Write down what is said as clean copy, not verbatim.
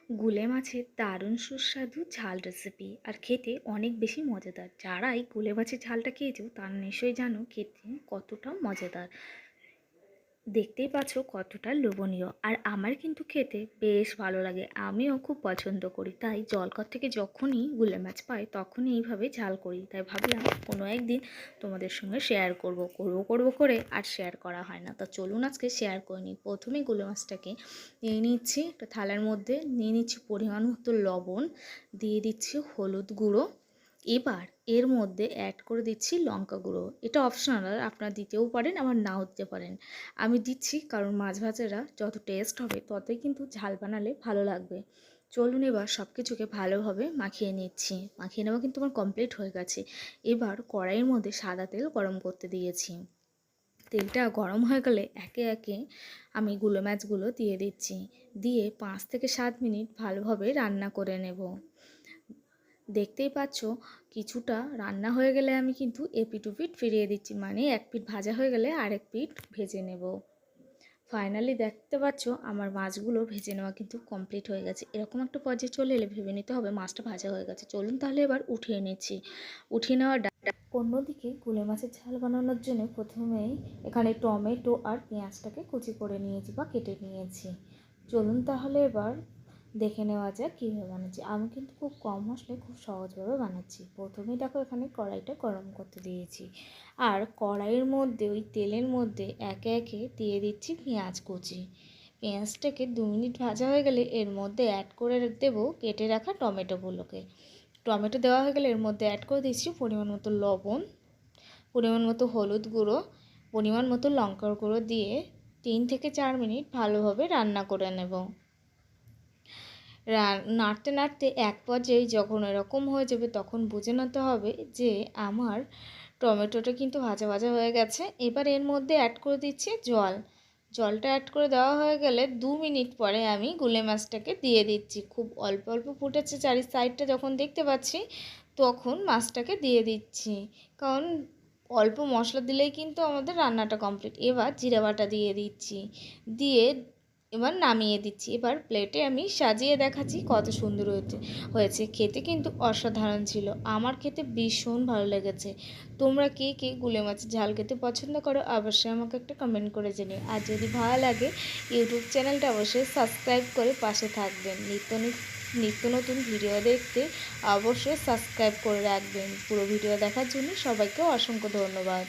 গুলে মাছের দারুণ সুস্বাদু ঝাল রেসিপি আর খেতে অনেক বেশি মজাদার। যারা এই গুলে মাছের ঝালটা খেয়েছো তারা নিশ্চয়ই জানো খেতে কতটা মজাদার। দেখতেই পাচ্ছ কতটা লোভনীয়, আর আমার কিন্তু খেতে বেশ ভালো লাগে, আমিও খুব পছন্দ করি। তাই জলকর থেকে যখনই গুলে মাছ পাই তখনই এইভাবে ঝাল করি। তাই ভাবলাম কোনো একদিন তোমাদের সঙ্গে শেয়ার করব করে আর শেয়ার করা হয় না। তা চলুন আজকে শেয়ার করে নিই। প্রথমেই গুলে মাছটাকে নিয়ে নিচ্ছি একটা থালার মধ্যে, নিয়ে নিচ্ছি পরিমাণ মতো লবণ, দিয়ে দিচ্ছি হলুদ গুঁড়ো। এবার এর মধ্যে অ্যাড করে দিচ্ছি লঙ্কা গুঁড়ো। এটা অপশনাল, আপনারা দিতেও পারেন আবার নাও দিতে পারেন। আমি দিচ্ছি কারণ মাছ ভাজাটা যত টেস্ট হবে ততই কিন্তু ঝাল বানালে ভালো লাগবে। চলুন এবার সব কিছুকে ভালোভাবে মাখিয়ে নিচ্ছি। মাখিয়ে নেওয়া কিন্তু আমার কমপ্লিট হয়ে গেছে। এবার কড়াইয়ের মধ্যে সাদা তেল গরম করতে দিয়েছি। তেলটা গরম হয়ে গেলে একে একে আমি গুলো মাছগুলো দিয়ে দিচ্ছি। দিয়ে 5 থেকে 7 মিনিট ভালোভাবে রান্না করে নেব। দেখতেই পাচ্ছ কিছুটা রান্না হয়ে গেলে আমি কিন্তু এপিট ওপিট ফিরিয়ে দিচ্ছি, মানে এক পিঠ ভাজা হয়ে গেলে আরেক পিঠ ভেজে নেব। ফাইনালি দেখতে পাচ্ছ আমার মাছগুলো ভেজে নেওয়া কিন্তু কমপ্লিট হয়ে গেছে। এরকম একটা পর্যায়ে চলে এলে ভেবে নিতে হবে মাছটা ভাজা হয়ে গেছে। চলুন তাহলে এবার উঠিয়ে নিচ্ছি। উঠিয়ে নেওয়ার অন্যদিকে গুলে মাছের ঝাল বানানোর জন্য প্রথমেই এখানে টমেটো আর পেঁয়াজটাকে কুচি করে নিয়েছি বা কেটে নিয়েছি। চলুন তাহলে এবার দেখে নেওয়া যাক কীভাবে বানাচ্ছি। আমি কিন্তু খুব কম মশলায় খুব সহজভাবে বানাচ্ছি। প্রথমেই দেখো এখানে কড়াইটা গরম করতে দিয়েছি, আর কড়াইয়ের মধ্যে ওই তেলের মধ্যে একে একে দিয়ে দিচ্ছি পেঁয়াজ কুচি। পেঁয়াজটাকে 2 মিনিট ভাজা হয়ে গেলে এর মধ্যে অ্যাড করে দেবো কেটে রাখা টমেটোগুলোকে। টমেটো দেওয়া হয়ে গেলে এর মধ্যে অ্যাড করে দিচ্ছি পরিমাণ মতো লবণ, পরিমাণ মতো হলুদ গুঁড়ো, পরিমাণ মতো লঙ্কার গুঁড়ো দিয়ে 3 থেকে 4 মিনিট ভালোভাবে রান্না করে নেব। নাড়তে নাড়তে এক পর্যায়ে যখন এরকম হয়ে যাবে তখন বুঝে নিতে হবে যে আমার টমেটোটা কিন্তু ভাজা ভাজা হয়ে গেছে। এবার এর মধ্যে অ্যাড করে দিচ্ছি জল। জলটা অ্যাড করে দেওয়া হয়ে গেলে 2 মিনিট পরে আমি গুলে মাছটাকে দিয়ে দিচ্ছি। খুব অল্প অল্প ফুটেছে চারি সাইডটা যখন দেখতে পাচ্ছি তখন মাছটাকে দিয়ে দিচ্ছি, কারণ অল্প মশলা দিলেই কিন্তু আমাদের রান্নাটা কমপ্লিট। এবার জিরা বাটা দিয়ে দিচ্ছি, দিয়ে এবার নামিয়ে দিচ্ছি। এবার প্লেটে আমি সাজিয়ে দেখাচ্ছি কত সুন্দর হয়েছে। খেতে কিন্তু অসাধারণ ছিল, আমার খেতে ভীষণ ভালো লেগেছে। তোমরা কে কে গুলে মাছের ঝাল খেতে পছন্দ করো অবশ্যই আমাকে একটা কমেন্ট করে জানিও। আর যদি ভালো লাগে ইউটিউব চ্যানেলটা অবশ্যই সাবস্ক্রাইব করে পাশে থাকবেন। নিত্য নতুন ভিডিও দেখতে অবশ্যই সাবস্ক্রাইব করে রাখবেন। পুরো ভিডিও দেখার জন্য সবাইকে অসংখ্য ধন্যবাদ।